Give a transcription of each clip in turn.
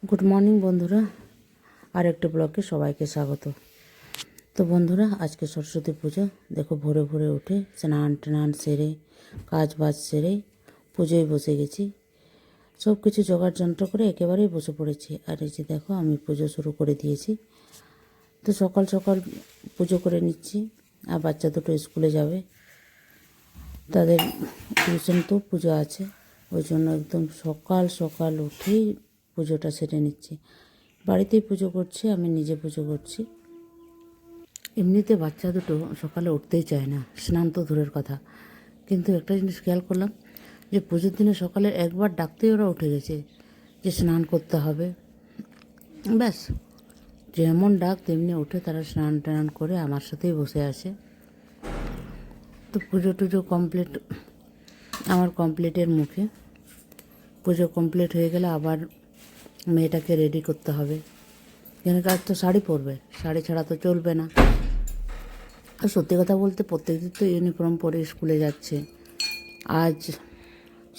Good morning বন্ধুরা, আর একটা ব্লগে সবাইকে স্বাগত। তো বন্ধুরা, আজকে সরস্বতী পুজো। দেখো ভোরে ভোরে উঠে স্নান টান সেরে কাজ বাজ সেরে পুজোয় বসে গেছি। সব কিছু জোগাড় যন্ত্র করে একেবারেই বসে পড়েছি। আর এই যে দেখো আমি পুজো শুরু করে দিয়েছি। তো সকাল সকাল পুজো করে নিচ্ছি। আর বাচ্চা দুটো স্কুলে যাবে, তাদের টিউশন তো পুজো আছে, ওই জন্য একদম সকাল সকাল উঠেই পুজোটা সেরে নিচ্ছি। বাড়িতেই পুজো করছি, আমি নিজে পুজো করছি। এমনিতে বাচ্চা দুটো সকালে উঠতেই চায় না, স্নান তো দূরের কথা। কিন্তু একটা জিনিস খেয়াল করলাম যে পুজোর দিনে সকালে একবার ডাকতেই ওরা উঠে গেছে যে স্নান করতে হবে। ব্যাস, যেমন ডাক তেমনি উঠে তারা স্নান টান করে আমার সাথেই বসে আছে। তো পুজো টুজো কমপ্লিট, আমার কমপ্লিটের মুখে। পুজো কমপ্লিট হয়ে গেলে আবার মেয়েটাকে রেডি করতে হবে। কেন কাজ তো শাড়ি পরবে, শাড়ি ছাড়া তো চলবে না। আর সত্যি কথা বলতে প্রত্যেকদিন তো ইউনিফর্ম পরে স্কুলে যাচ্ছে, আজ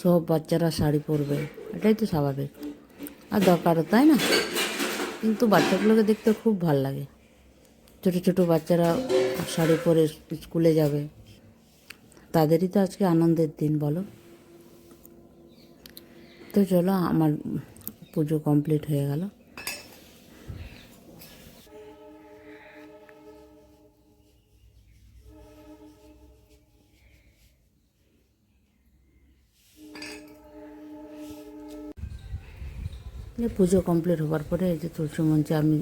সব বাচ্চারা শাড়ি পরবে, এটাই তো স্বাভাবিক আর দরকারও, তাই না? কিন্তু বাচ্চাগুলোকে দেখতে খুব ভাল লাগে। ছোটো ছোটো বাচ্চারা শাড়ি পরে স্কুলে যাবে, তাদেরই তো আজকে আনন্দের দিন, বলো। তো চলো, আমার পুজো কমপ্লিট হয়ে গেল। পুজো কমপ্লিট হবার পরে এই যে তুলসী মঞ্চে আমি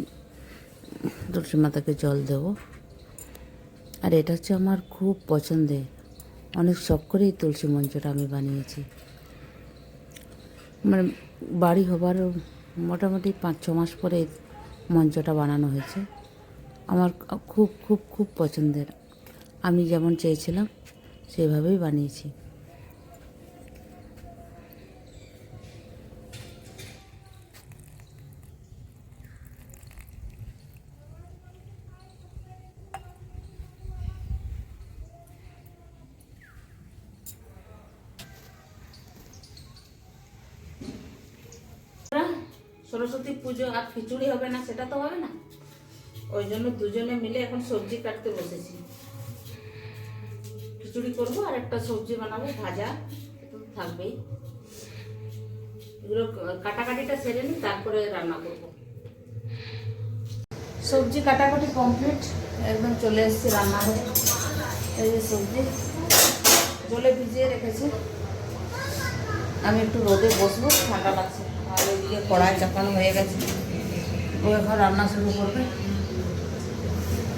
তুলসী মাতাকে জল দেব। আর এটা হচ্ছে আমার খুব পছন্দের, অনেক শখ করেই তুলসী মঞ্চটা আমি বানিয়েছি। মানে বাড়ি হবার মোটামুটি 5-6 মাস পরে মঞ্চটা বানানো হয়েছে। আমার খুব খুব খুব পছন্দের, আমি যেমন চেয়েছিলাম সেভাবেই বানিয়েছি। সরস্বতী পুজো আর খিচুড়ি হবে না, সেটা তো হবে না। ওই জন্য দুজনে মিলে এখন সবজি কাটতে বসেছি। খিচুড়ি করবো আর একটা সবজি বানাবো, ভাজা তো থাকবেই। এগুলো কাটাকাটিটা সেরে নিই, তারপরে রান্না করব। সবজি কাটাকাটি কমপ্লিট, একদম চলে এসেছি রান্নাঘরে। এই যে সবজি জলে ভিজিয়ে রেখেছি, আমি একটু রোদে বসবো, ঠান্ডা লাগছে। আর ওইদিকে কড়াই চাপানো হয়ে গেছে, ও এখন রান্না শুরু করবে।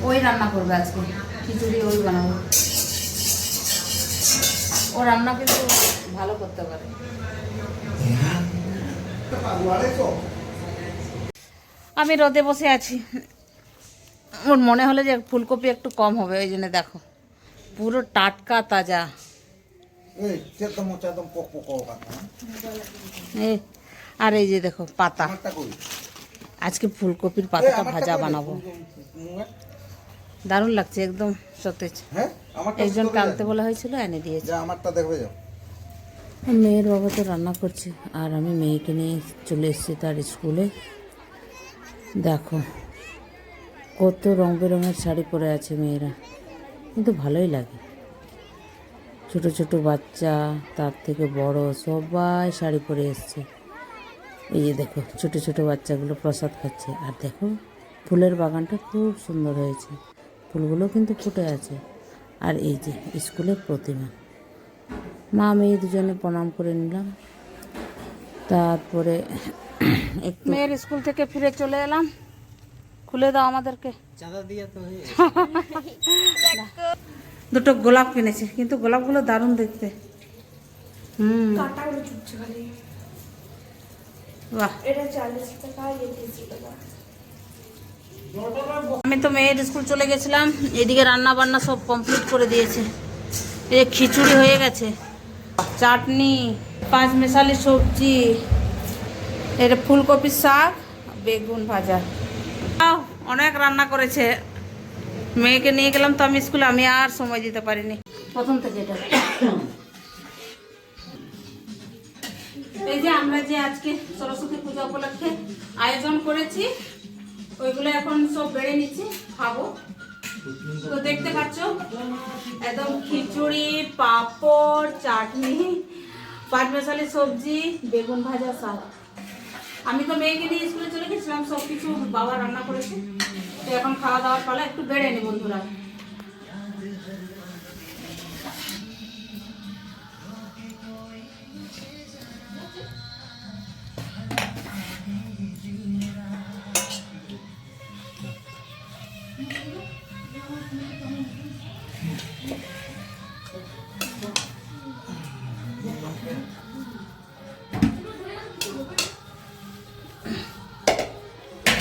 ওই রান্না করবে আজকে, খিচুড়ি ওই বানাবো। ও রান্না কিন্তু ভালো করতে পারে। আমি রোদে বসে আছি, ওর মনে হলো যে ফুলকপি একটু কম হবে, ওই জন্য দেখো পুরো টাটকা তাজা। আর এই যে দেখো পাতা, আজকে ফুলকপির পাতাটা ভাজা বানাবো। দারুণ লাগছে, একদম সতেজ। একজনকে আনতে বলা হয়েছিল, এনে দিয়েছে। মেয়ের বাবা তো রান্না করছে, আর আমি মেয়েকে নিয়ে চলে এসেছি তার স্কুলে। দেখো কত রং বেরঙের শাড়ি পরে আছে মেয়েরা, কিন্তু ভালোই লাগে। ছোট ছোট বাচ্চা, তার থেকে বড়, সবাই শাড়ি পরে এসছে। এই যে দেখো ছোট ছোট বাচ্চাগুলো প্রসাদ খাচ্ছে। আর দেখো ফুলের বাগানটা খুব সুন্দর হয়েছে, ফুলগুলো কিন্তু ফুটে আছে। আর এই যে স্কুলের প্রতিমা, মা মেয়ে দুজনে প্রণাম করে নিলাম। তারপরে একটু মেয়ের স্কুল থেকে ফিরে চলে এলাম। খুলে দাও আমাদেরকে। দুটো গোলাপ কিনেছে, কিন্তু গোলাপগুলো দারুণ দেখতে। বাহ, আমি তো মেয়ের স্কুল চলে গেছিলাম, এদিকে রান্না বান্না সব কমপ্লিট করে দিয়েছে। এই খিচুড়ি হয়ে গেছে, চাটনি, 5 মেশালি সবজি, এটা ফুলকপির শাক, বেগুন ভাজা। অনেক রান্না করেছে। মেয়েকে নিয়ে গেলাম তো আমি স্কুলে, আমি আর সময় দিতে পারিনি। প্রথম থেকে এটা এই যে আমরা যে আজকে সরস্বতী পূজা উপলক্ষে আয়োজন করেছি ওইগুলো এখন সব বেড়ে নিচ্ছি, খাবো। তো দেখতে পাচ্ছ একদম খিচুড়ি, পাঁপড়, চাটনি, 5 মশালি সবজি, বেগুন ভাজা, শাক। আমি তো মেয়েকে নিয়ে স্কুলে চলে গেছিলাম, সব কিছু বাবা রান্না করেছে। তো এখন খাওয়া দাওয়ার পালা, একটু বেড়ে নি বন্ধুরা।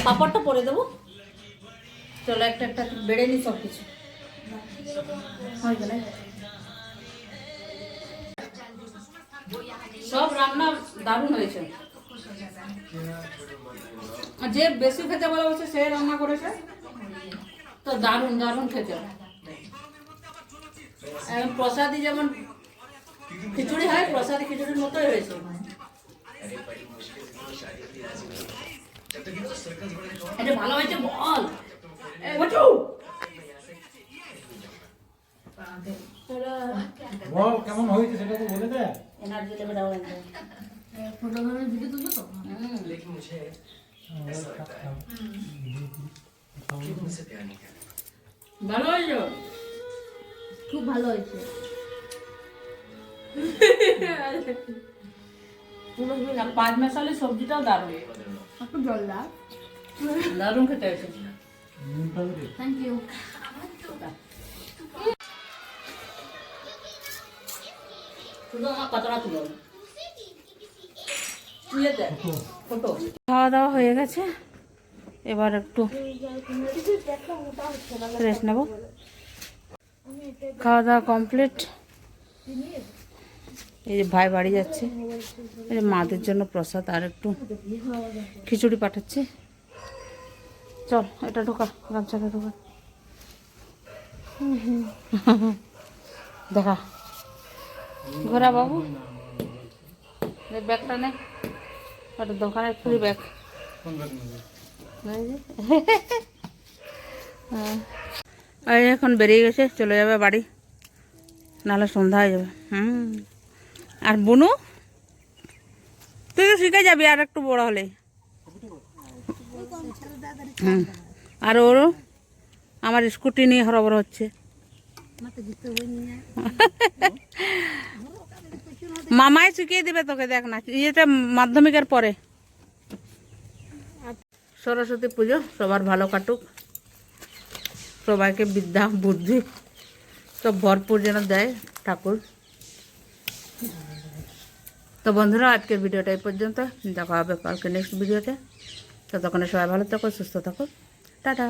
পাপড়টা পরে দেবো, চলো একটা একটা বেড়ে নি সব কিছু। সব রান্না দারুণ হয়েছে। যে বেশি খেতে ভালোবাসে সে রান্না করেছে, তো দারুণ দারুণ খেতে। প্রসাদী যেমন খিচুড়ি হয়, প্রসাদী খিচুড়ির মতোই হয়েছে। এটা ভালো হয়েছে বল। বল কেমন হয়েছে সেটা তো বলে দে। এনার্জি লেভেল ডাউন है। फोटो में वीडियो तुझे तो लेकिन मुझे ऐसा लगता है कि मुझसे प्यार नहीं करना। ভালো হয়েছে, খুব ভালো হয়েছে। আর 5 মশালি সবজিটাও দারুণ, একটু জল দাও। দারুণ খেতে হয়েছে। Thank you. শুধু আমার কতটা তুলো তুলে দে ফটো। খাওয়া দাওয়া হয়ে গেছে, এবার একটু রেস্ট নেব। খাওয়া দাওয়া কমপ্লিট। এই যে ভাই বাড়ি যাচ্ছে, এই যে মাদের জন্য প্রসাদ আর একটু খিচুড়ি পাঠাচ্ছে। চল এটা ঢোকা, গামছাটা ঢোকা। দেখা ঘোরা বাবু, এই ব্যাগটা নে, ওটা দোকানের ফ্রি ব্যাগ। এই এখন বেরিয়ে গেছে, চলে যাবে বাড়ি, নাহলে সন্ধ্যা হয়ে যাবে। আর বুনু তুই তো শিখে যাবি আর একটু বড় হলে। আর ওর আমার স্কুটি নিয়ে হরবর হচ্ছে। মামাই শিখিয়ে দিবে তোকে, দেখ না ইয়েটা মাধ্যমিকের পরে। সরস্বতী পুজো সবার ভালো কাটুক, সবাইকে বিদ্যা বুদ্ধি সব ভরপুর যেন দেয় ঠাকুর। তো বন্ধুরা আজকের ভিডিওটা এই পর্যন্ত, দেখা হবে কালকে নেক্সট ভিডিওতে। ততক্ষণে সবাই ভালো থাকো, সুস্থ থাকো, টাটা।